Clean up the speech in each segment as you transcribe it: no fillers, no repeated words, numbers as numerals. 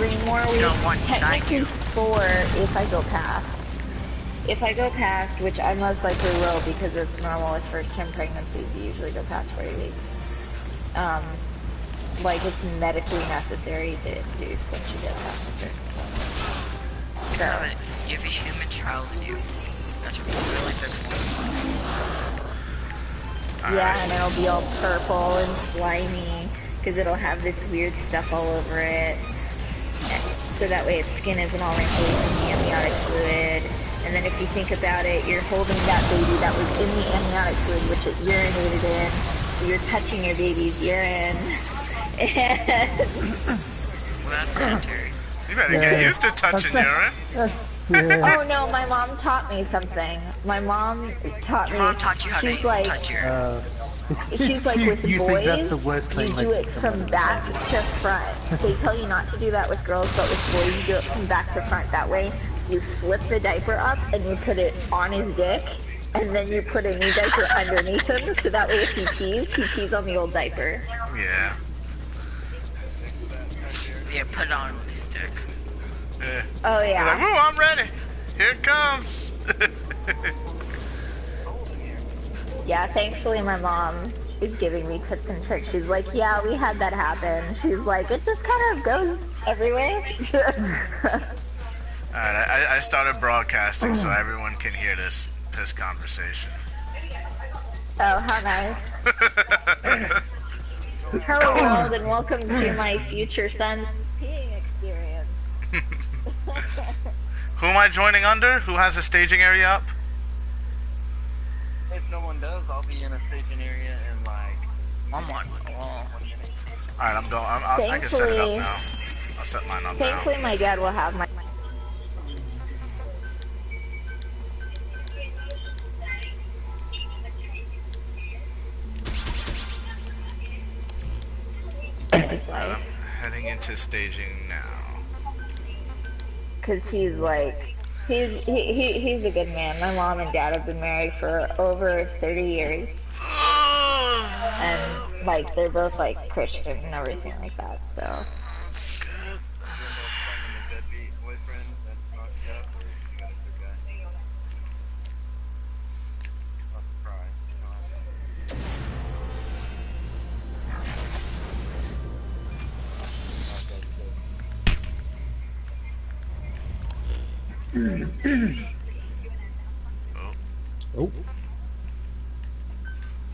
3 more weeks. Technically 4 if I go past. If I go past, which I most likely will because it's normal with first-time pregnancies, you usually go past 40 weeks. Like it's medically necessary to induce once you get past a certain point. So, you have a human child in you. That's what really fixable. Yeah, and it'll be all purple and slimy because it'll have this weird stuff all over it. So that way its skin isn't all wrinkly from the amniotic fluid. And then if you think about it, you're holding that baby that was in the amniotic fluid, which it urinated in. So you're touching your baby's urine. And... Well, that's sanitary. You better get used to touching urine. Oh no, my mom taught me something. My mom taught me. Your mom taught you how to touch urine. She's like, with boys, you do it from back to front. They tell you not to do that with girls, but with boys, you do it from back to front. That way, you slip the diaper up and you put it on his dick, and then you put a new diaper underneath him, so that way if he pees on the old diaper. Yeah. Yeah, put it on his dick. Yeah. Oh yeah. Like, ooh, I'm ready. Here it comes. Yeah, thankfully my mom is giving me tips and tricks. She's like, yeah, we had that happen. She's like, it just kind of goes everywhere. Alright, I started broadcasting so everyone can hear this conversation. Oh, how nice. Hello world and welcome to my future son's peeing experience. Who am I joining under? Who has a staging area up? If no one does, I'll be in a staging area in like... I'm on. Alright, I'm going. I can set it up now. I'll set mine up now. Thankfully my dad will have my... I'm heading into staging now. Cause he's like, he's a good man. My mom and dad have been married for over 30 years. And like, they're both like Christian and everything like that, so. Oh.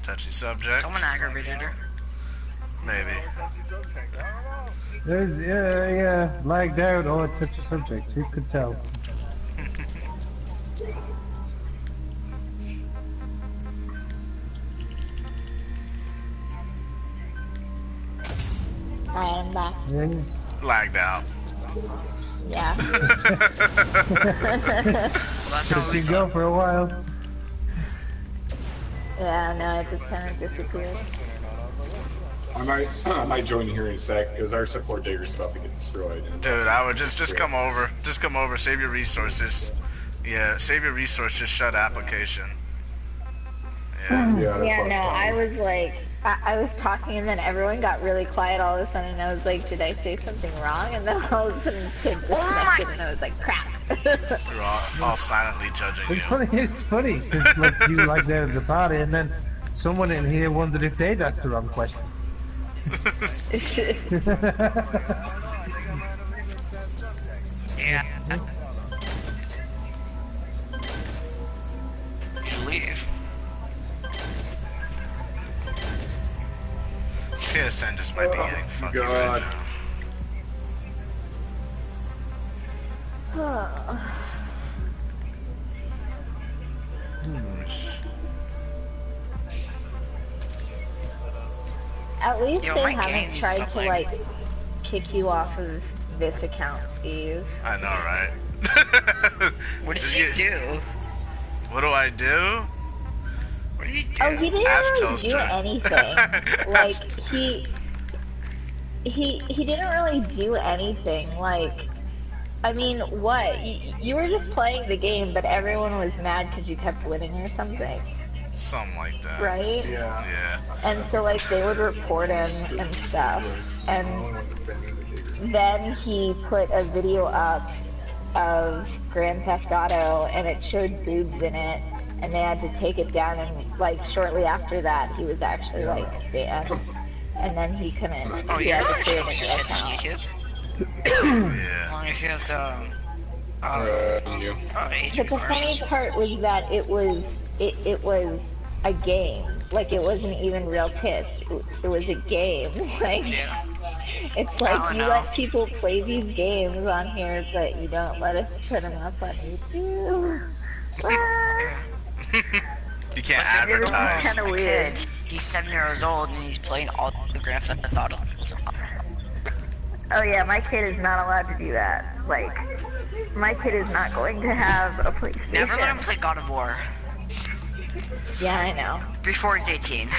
Touchy subject. Someone aggravated her. Maybe. There's, yeah, lagged out. Oh, it's such a subject. Who could tell? I am back. Yeah. Lagged out. Yeah. Well, you go for a while. Yeah, no, it just kind of disappeared. I might join you here in a sec because our support digger is about to get destroyed. Dude, I would just come over. Just come over. Save your resources. Yeah, save your resources. Shut application. Yeah. Yeah, no, I was like, I was talking and then everyone got really quiet all of a sudden and I was like, did I say something wrong? And then all of a sudden kids disconnected and I was like, crap. We're all silently judging you. It's funny, because like, you like there at the party and then someone in here wondered if they'd asked the wrong question. Yeah. You leave. KSN just might be getting fucking right now. At least Yo, they my haven't game tried is to like kick you off of this account, Steve. I know, right? What did you do? What do I do? What did you do? Oh, he didn't Ass really toaster. do anything. Like he didn't really do anything. Like, I mean, what? You were just playing the game, but everyone was mad because you kept winning or something. Something like that. Right? Yeah. And so like they would report him and stuff. And then he put a video up of Grand Theft Auto, and it showed boobs in it, and they had to take it down, and like shortly after that he was actually like banned, and then he couldn't, Oh, he you had know to what create a you new hit on account. YouTube? Yeah. As long as you have the You. age But the funny requirements. part was that it was a game. Like, it wasn't even real tits. It was a game. Like, Yeah. it's like Oh, you no. let people play these games on here, but you don't let us put them up on YouTube. Ah, You can't But there was advertise. Kinda a weird. kid, he's 7 years old and he's playing all the Grand Theft Auto. oh yeah, my kid is not allowed to do that. Like, my kid is not going to have a PlayStation. Never let him play God of War Yeah, I know. before he's 18.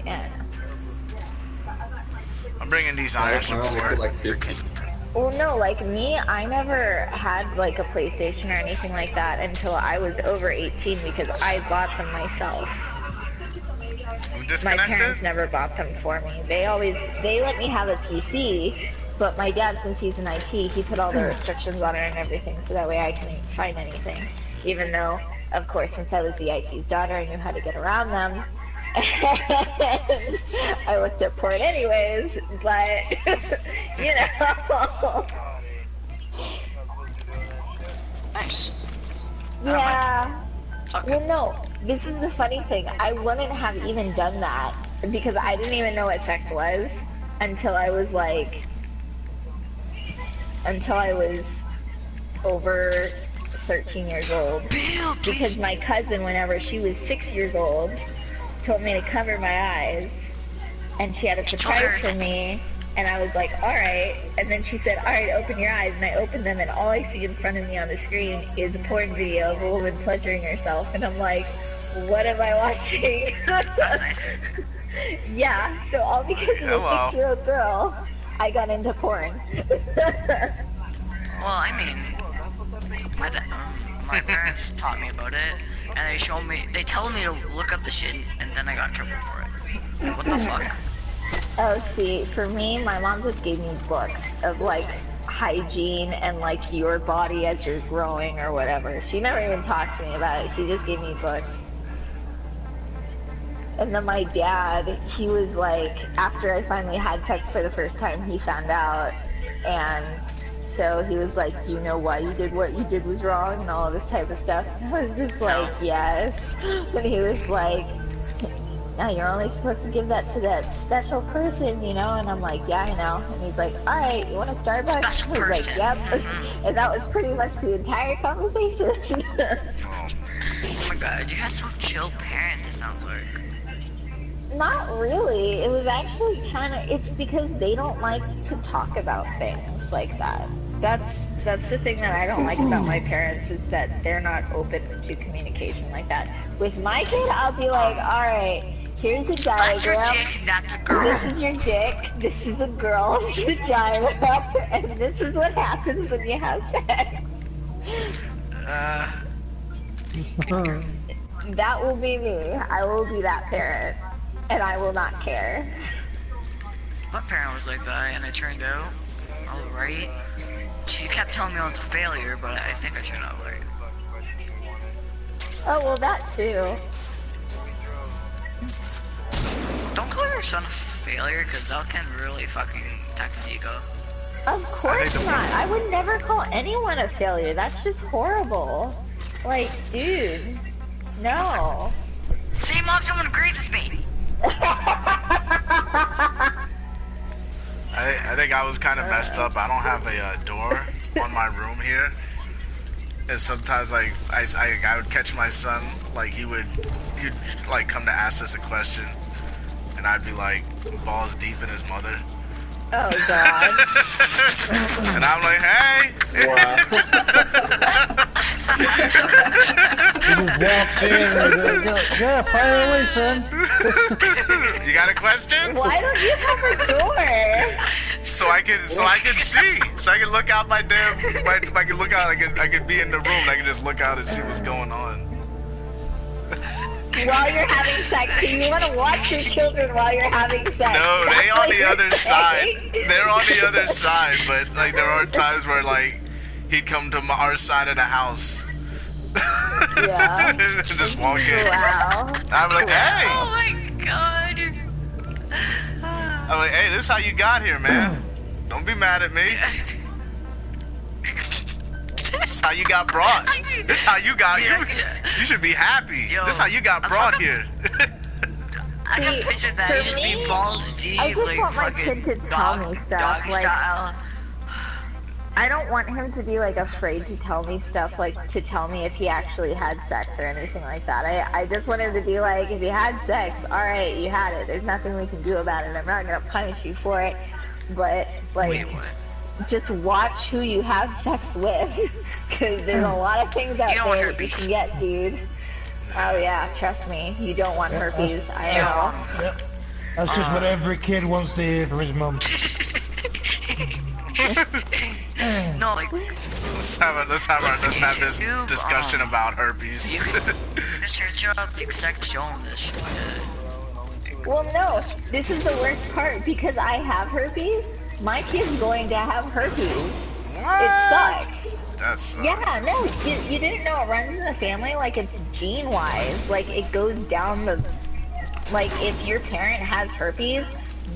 Yeah, I know. I'm bringing these I iron don't know, make it support. like 50. Well, no, like me, I never had like a PlayStation or anything like that until I was over 18 because I bought them myself. I'm My disconnected? parents never bought them for me. They let me have a PC, but my dad, since he's in IT, he put all the restrictions on it and everything, so that way I couldn't find anything. Even though, of course, since I was the IT's daughter, I knew how to get around them. And I looked at porn anyways, but, you know. Nice. Yeah. Okay. Well, no, this is the funny thing. I wouldn't have even done that because I didn't even know what sex was until I was over 13 years old. Bill, Because please. my cousin, whenever she was 6 years old, told me to cover my eyes, and she had a surprise for me, and I was like, alright, and then she said, alright, open your eyes, and I opened them, and all I see in front of me on the screen is a porn video of a woman pleasuring herself, and I'm like, what am I watching? That's nice. Yeah, so all because of a Hello. 6-year-old girl, I got into porn. Well, I mean, my parents taught me about it, and they told me to look up the shit, and then I got in trouble for it. Like, what the fuck? Oh, see, for me, my mom just gave me books of, like, hygiene and, like, your body as you're growing or whatever. She never even talked to me about it. She just gave me books. And then my dad, he was like, after I finally had sex for the first time, he found out. And so he was like, do you know why you did what you did was wrong and all of this type of stuff? And I was just like, yes. And he was like, no, you're only supposed to give that to that special person, you know? And I'm like, yeah, I know. And he's like, all right, you want a Starbucks? Special I was person. like, yep. And that was pretty much the entire conversation. Oh my god, you had so chill parents, it sounds like. Not really. It was actually it's because they don't like to talk about things like that. That's the thing that I don't like about my parents is that they're not open to communication like that. With my kid, I'll be like, alright, here's a That's your diagram. dick, that's a girl. This is your dick, this is a girl's vagina, and this is what happens when you have sex. That will be me. I will be that parent. And I will not care. My parent was like that, and it turned out alright. She kept telling me I was a failure, but I think I turned out right. Oh, well, that too. Don't call your son a failure, because that can really fucking attack his ego. Of course the- not. I would never call anyone a failure. That's just horrible. Like, dude. No. See, Mom, someone agrees with me. I think I was kind of messed up. I don't have a door on my room here. And sometimes, like, I would catch my son, like, he'd like, come to ask us a question. And I'd be, like, balls deep in his mother. Oh, God. And I'm like, hey! He just walks in and goes, yeah, fire away, son. You got a question? Why don't you have a door? So I can see. So I can look out my damn. I can look out. I can be in the room. I can just look out and see what's going on. while you're having sex. So you want to watch your children while you're having sex. No, That's they on what the you're other side. saying. They're on the other side, but like there are times where like he'd come to our side of the house. Yeah. And just walk in. Wow. I'm like, hey. Oh my god. I'm like, hey, this is how you got here, man. Don't be mad at me. This is how you got brought. This is how you got here. You should be happy. Yo, This is how you got brought here. I can See, picture that. for You just be me, balls deep, I just like want my fucking kid to tell me stuff, doggy like- style. I don't want him to be like afraid to tell me stuff, like to tell me if he actually had sex or anything like that. I just want him to be like, if you had sex, alright, you had it. There's nothing we can do about it. I'm not gonna punish you for it. But like, Wait, what? just watch who you have sex with. Cause there's a lot of things out You don't want there that you herpes. can get, dude. Oh yeah, trust me. You don't want herpes. I know. Yep. That's just what every kid wants to hear from his mum. No, like Let's have this discussion about herpes. you can just search up like sex show on this shit. Well, no, this is the worst part because I have herpes. My kid's going to have herpes. What? It sucks. That's Yeah, no, you didn't know it runs in the family. Like it's gene-wise. Like it goes down the. Like if your parent has herpes,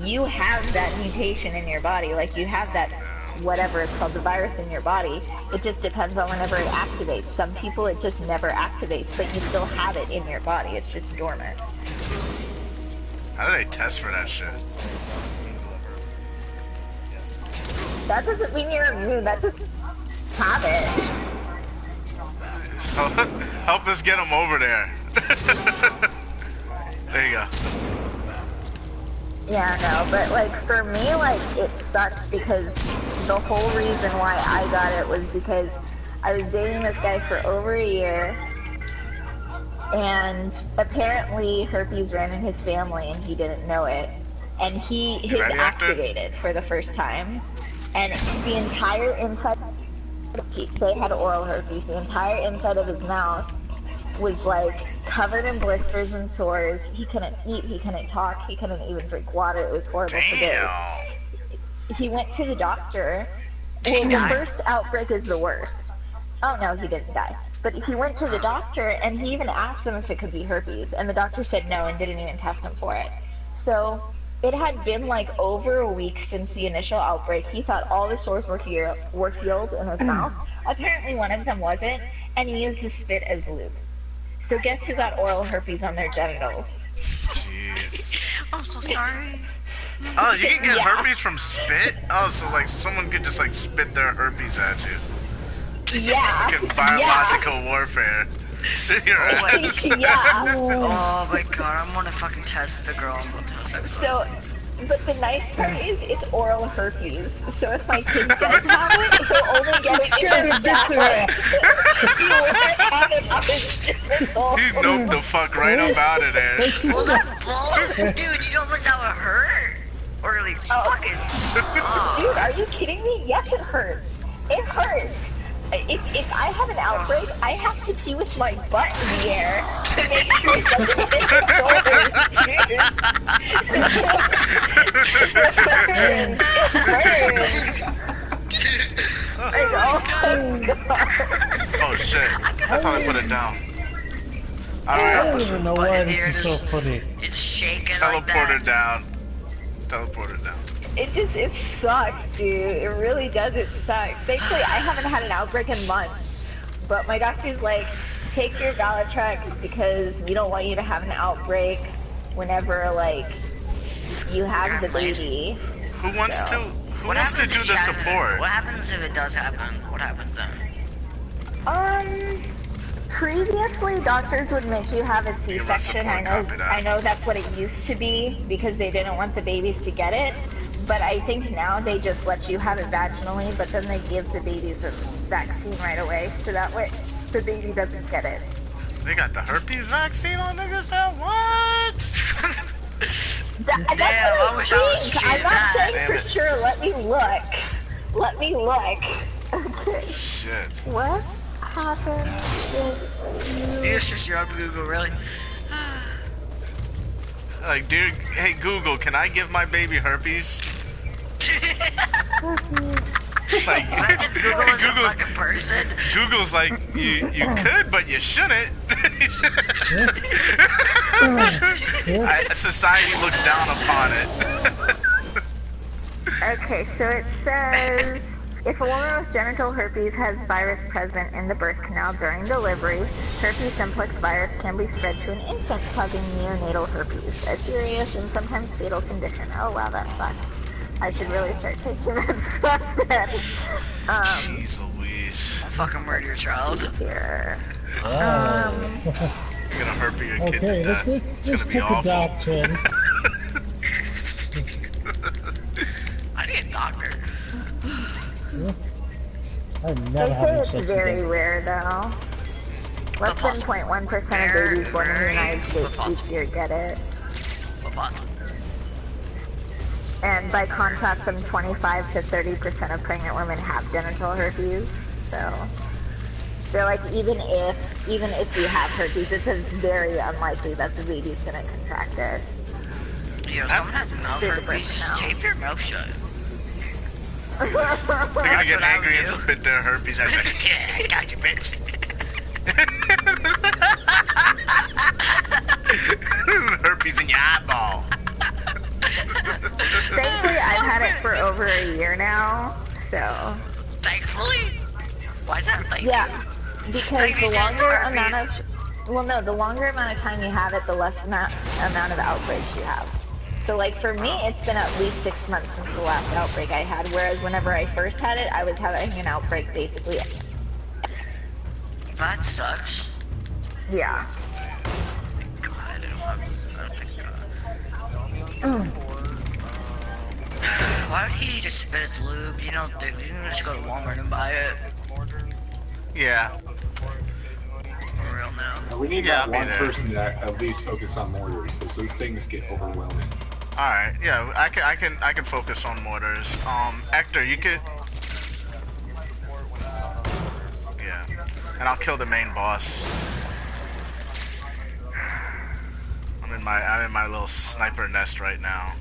you have that mutation in your body. Like you have that. Whatever it's called, the virus in your body. It just depends on whenever it activates. Some people it just never activates, but you still have it in your body. It's just dormant. How do they test for that shit? That doesn't mean you're immune. That just have it. Help us get them over there. There you go. Yeah, no, but like for me, like it sucked because the whole reason why I got it was because I was dating this guy for over a year, and apparently herpes ran in his family and he didn't know it, and his ready, Hector? activated for the first time, and the entire inside, they had oral herpes, the entire inside of his mouth was like covered in blisters and sores. He couldn't eat, he couldn't talk, he couldn't even drink water. It was horrible for days. Damn. He went to the doctor. Well, the first outbreak is the worst. Oh no, he didn't die. But he went to the doctor and he even asked them if it could be herpes, and the doctor said no and didn't even test him for it. So it had been like over a week since the initial outbreak. He thought all the sores were healed in his mouth. Apparently one of them wasn't, and he used his spit as lube. So guess who got oral herpes on their genitals? Jeez. I'm so sorry. Oh, you can get Yeah. herpes from spit? Oh, so like someone could just like spit their herpes at you. Yeah. Fucking biological warfare. Your ass. Yeah. Oh my god, I'm gonna fucking test the girl I'm about to have sex with. So, but the nice part is it's oral herpes. So if my kid does have it, he'll only get it in his back. He won't have it on his genital. He noped the fuck right up out of there. Well, that's bull. Dude, you don't think that would hurt? Or like fucking. Dude, are you kidding me? Yes, it hurts. It hurts. If I have an outbreak, I have to pee with my butt in the air to make sure it doesn't hit the shoulders, dude. It burns. I know. Oh, God. Oh shit. I thought I put it down. I Alright, don't even know why this is so funny. It's shaking like teleport her that. down. Teleport her down. It sucks, dude. It really does. It sucks. Thankfully, I haven't had an outbreak in months. But my doctor's like, take your Valatrax because we don't want you to have an outbreak whenever, like, you have the baby. Who wants to What do happens if the you have it? support? What happens if it does happen? What happens then? Previously, doctors would make you have a You can run C-section. support, copy that. I know that's what it used to be because they didn't want the babies to get it. But I think now they just let you have it vaginally, but then they give the babies the vaccine right away, so that way the baby doesn't get it. They got the herpes vaccine on niggas now? What? That's Damn, I what wish I I was think. treated I'm not that. saying Damn for it. sure. Let me look. Let me look. Okay. Shit. What happened if You just search up Google, really? Like, dear, hey Google, can I give my baby herpes? Like, Imagine Google is a Google's fucking person. Google's like, you could, but you shouldn't. Society looks down upon it. Okay, so it says, if a woman with genital herpes has virus present in the birth canal during delivery, herpes simplex virus can be spread to an infant, causing neonatal herpes, a serious and sometimes fatal condition. Oh wow, that sucks. I should really start taking that stuff then. Jeez Louise. I'll fucking murder your child. Here. Wow. You're gonna herpes your kid Okay, to death. It's gonna be take a awful. doctrine. I need a doctor. I'm They never say having it's sex very again. rare though. Less than 0.1% of babies born in the United States each year get it. But possible. And by contrast, some 25 to 30% of pregnant women have genital herpes. So they're like, even if you have herpes, it's very unlikely that the baby's gonna contract it. Yo, someone has mouth herpes, just tape your mouth shut. They're gonna That's get what I would angry and do. spit their herpes at you. Yeah, I got you, bitch. Herpes in your eyeball. Thankfully, I've had it for over a year now, so. Thankfully? Why is that thankfully? Yeah, because Like the you just longer herpes. amount of, well no, the longer amount of time you have it, the less amount of outbreaks you have. So like for me, it's been at least 6 months since the last outbreak I had, whereas whenever I first had it, I was having an outbreak basically. That sucks. Yeah. God, I don't think Why would he just spit his lube? You know, dude, you can just go to Walmart and buy it. Yeah. For real now. We need Yeah, that I'll be one there. person to at least focus on mortars, because those things get overwhelming. All right. Yeah, I can focus on mortars. Hector, you could. Yeah. And I'll kill the main boss. I'm in my little sniper nest right now.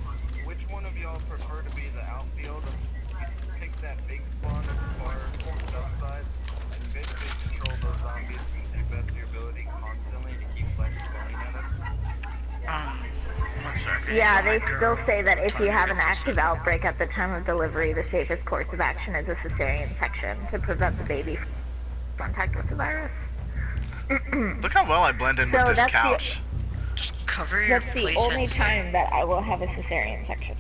Which one of y'all prefer to be the outfield? Pick that big spawn at the far south side and basically control those zombies to the best of your ability constantly to keep flex going at us. One second. Yeah, they My still girl. say that if you have an active outbreak at the time of delivery, the safest course of action is a cesarean section to prevent the baby from contact with the virus. Look how well I blend in So with this that's the- couch. Just cover your That's the place only and- time that I will have a cesarean section.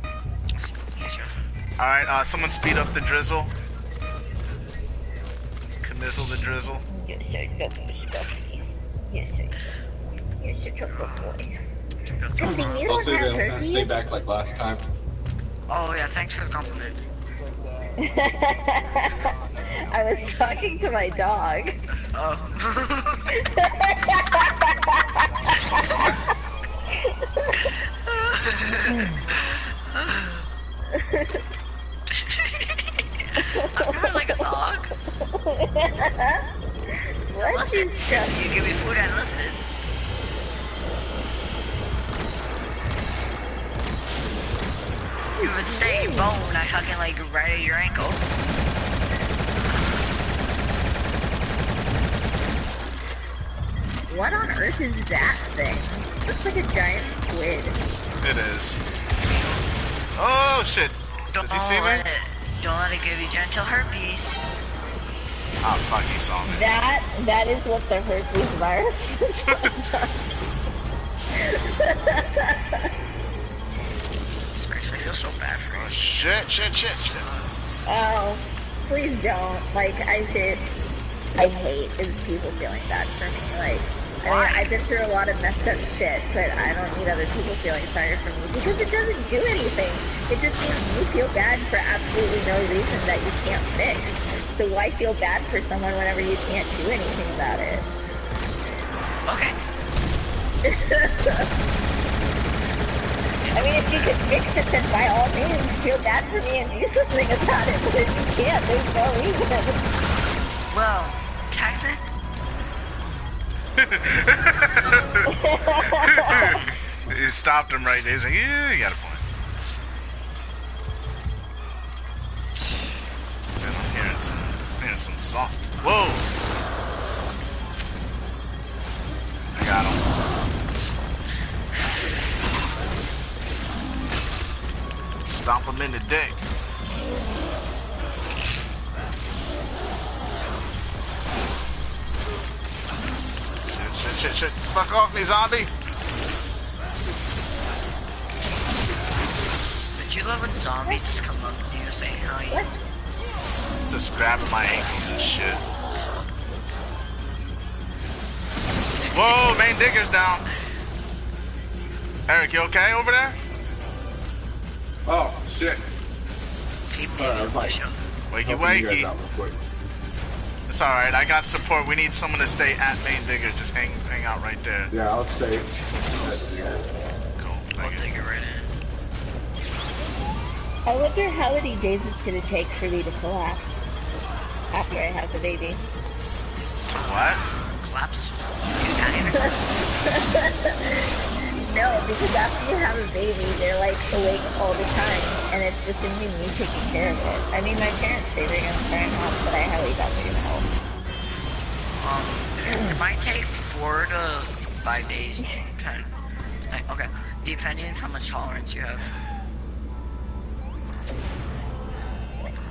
Yeah, sure. All right. Someone speed up the drizzle. Camizzle the drizzle. You're so lovely, Stuffy. You're so You're such a good boy. That's Good thing you I'll don't say have that herpes. stay back like last time. Oh yeah, thanks for the compliment. I was talking to my dog. Oh. I'm really like a dog. What Listen, is just... you give me food and listen. You would say bone, I fucking like right at your ankle. What on earth is that thing? Looks like a giant squid. It is. Oh shit! Does he see me? Don't let it give you genital herpes. Oh fuck, he saw me. That is what the herpes virus is. This makes me feel so bad for Oh you. shit! Oh, please don't. Like, I hate is people feeling bad for me. Like, I mean, I've been through a lot of messed up shit, but I don't need other people feeling sorry for me because it doesn't do anything. It just makes you feel bad for absolutely no reason that you can't fix. So why feel bad for someone whenever you can't do anything about it? Okay. I mean, if you could fix it, then by all means, feel bad for me and do something about it. But if you can't, there's no reason. Well, technically. He stopped him right there. He's like, yeah, you got a point. Man, I'm hearing some sauce. Whoa! I got him. Stomp him in the dick. Shit. Fuck off me, zombie. Did you love when zombies just come up to you and say hi? Just grabbing my ankles and shit. Whoa, main digger's down. Eric, you okay over there? Oh, shit. Keep digging, push him. Wakey, Helping you guys wakey. out real quick. It's alright, I got support. We need someone to stay at main digger. Just hang out right there. Yeah, I'll stay. Cool. I'll Thank you. dig it right in. I wonder how many days it's gonna take for me to collapse after I have the baby. What? Collapse? No, because after you have a baby, they're like awake all the time, and it's just gonna be me taking care of it. I mean, my parents say they're gonna try and help, but I highly doubt they're gonna help. It might take 4 to 5 days. Okay, depending on how much tolerance you have.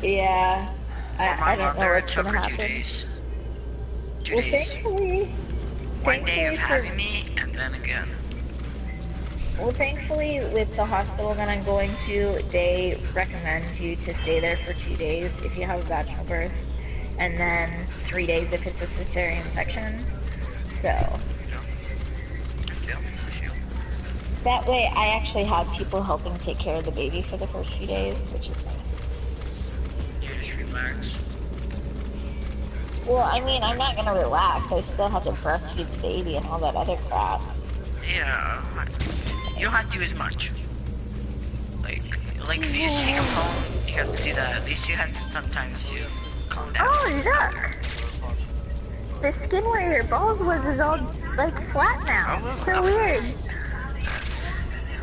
Yeah, For my I don't know mother, it what's took gonna her happen. 2 days. 2 Well, days. thankfully, 1 day of for- having me, and then again. Well, thankfully, with the hospital that I'm going to, they recommend you to stay there for 2 days if you have a vaginal birth, and then 3 days if it's a cesarean section. So I feel. that way, I actually have people helping take care of the baby for the first few days, which is nice. You just relax. Well, I mean, I'm not gonna relax. I still have to breastfeed the baby and all that other crap. Yeah. You don't have to do as much. Like if you just take them home, you have to do that. At least you have to sometimes to calm down. Oh, look! The skin where your balls was is all, like, flat now. Oh, that's So not weird.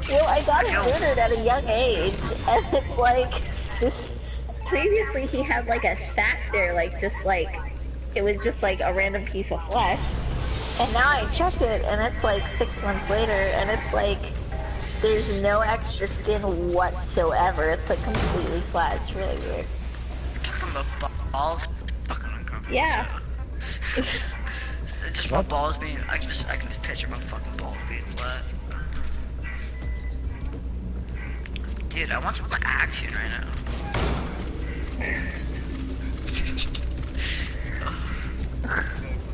Well, I got it neutered at a young age, and it's like, this, previously he had, like, a sack there, like, just, like, it was just, like, a random piece of flesh. And now I checked it, and it's, like, 6 months later, and it's, like, there's no extra skin whatsoever. It's, like, completely flat. It's really weird. You're talking about balls? Fucking uncomfortable. Yeah. So. Just my balls being, I can just picture my fucking balls being flat. Dude, I want some action right now.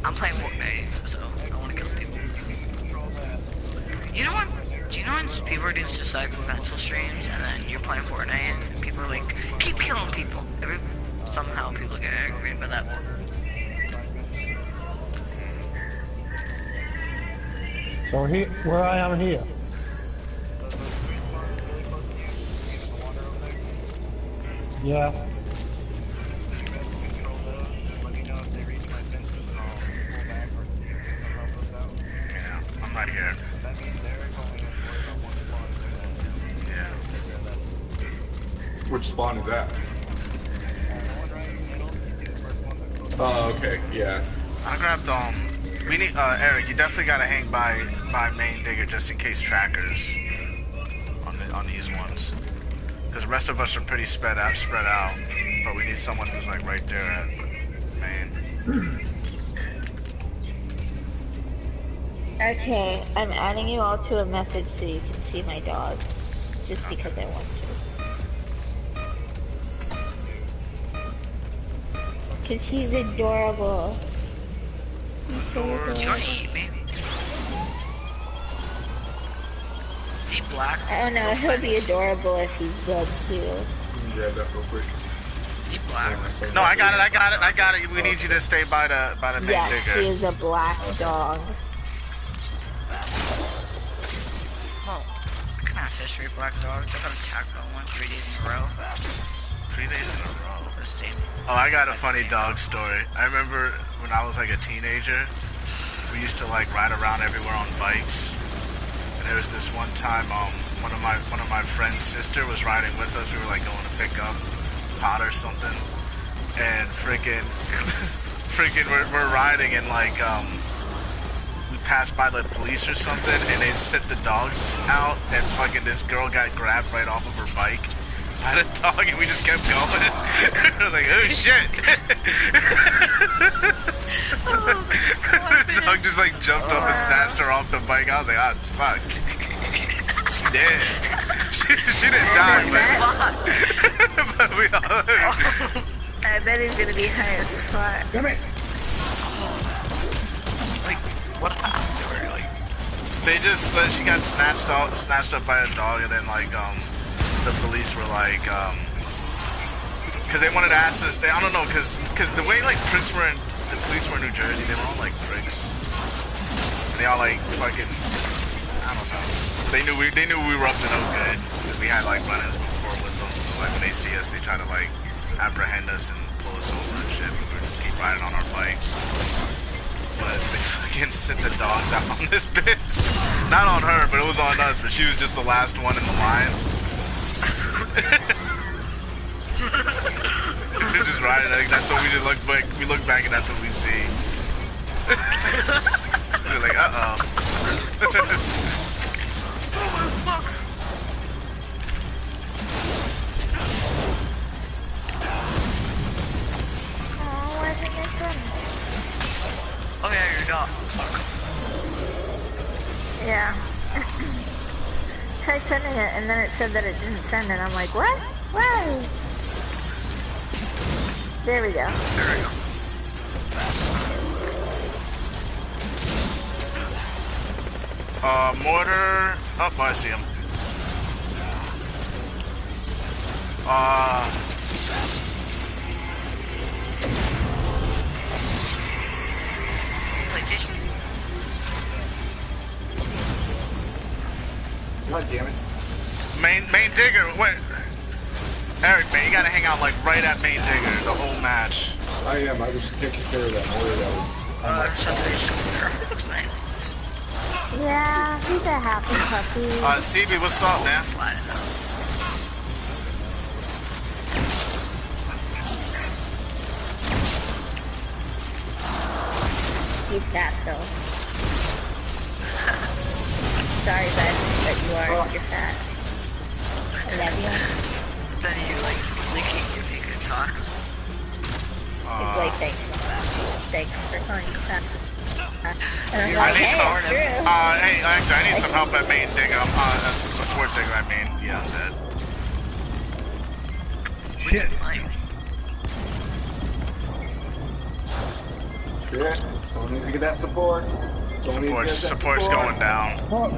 I'm playing Fortnite, so I want to kill people. You know what? Do you know when people are doing suicide prevention streams and then you're playing Fortnite and people are like, keep killing people? Somehow people get aggravated by that. So here, where I am here. Yeah. Yeah, I'm right here. Yeah. Which spawn is that? Oh, okay, yeah. I grabbed we need Eric, you definitely gotta hang by main digger just in case trackers on these ones. Because the rest of us are pretty spread out, but we need someone who's like right there at main. Okay, I'm adding you all to a message so you can see my dog. Just because I want to. Because he's adorable. He's so You adorable. don't eat me. Is he black? I don't know, he'll be adorable if he's dead too. You can grab that real quick. Is he black? No, I got it. We need you to stay by the main Yes, digger. he is a black dog. Oh, I can have history of black dogs. I got attacked by one 3 days in a row. 3 days in a row. The same. Oh, I got a funny dog story. I remember when I was like a teenager, we used to like ride around everywhere on bikes. And there was this one time, one of my friend's sister was riding with us. We were like going to pick up pot or something, and freaking we're riding and like we passed by the police or something, and they sent the dogs out, and fucking this girl got grabbed right off of her bike by the dog, and we just kept going. We're like, oh shit. The dog just like jumped up and snatched her off the bike. I was like, oh fuck. She did. She didn't die, but we all. I bet he's gonna be high as fuck. Damn it! Like, what happened to her? Like, They just she got snatched up by a dog, and then like the police were like because they wanted to ask us. I don't know, because the way like the police were in New Jersey, they were all like pricks, and they all like fucking, I don't know. They knew we were up to no good. We had like run-ins before with them, so like when they see us, they try to like apprehend us and pull us over and shit. But we just keep riding on our bikes. But they fucking sent the dogs out on this bitch. Not on her, but it was on us. But she was just the last one in the line. We're just riding. Like, that's what we just look back. We look back and that's what we see. We're like, uh oh. Oh, why isn't it done? oh yeah, you're not. Yeah. Tried sending it, and then it said that it didn't send, and I'm like, what? Why? There we go. There we go. Mortar. Oh, I see him. PlayStation? God damn it. Main digger. Wait, Eric, man, you gotta hang out like right at main digger the whole match. I am. I was just taking care of that mortar that was on my Something. It looks nice. Yeah, he's a happy puppy. CB, what's up, man? Flat enough. He's fat, though. Sorry, bud, but you are. You're fat. I love you. Then you like thinking if you could talk. He's like, thanks for calling me fat. And I'm I like, need hey, some. it's true. Hey, actually, I need some help at main digger. Some support digger. I mean, yeah, I'm dead. Shit. Like, shit. Someone needs to get that support. Support's going down. Oh,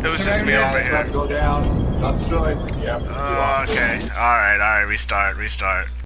It was just me Yeah, over it's about to here. go down. Not destroyed. Yep. Okay. All right. Restart.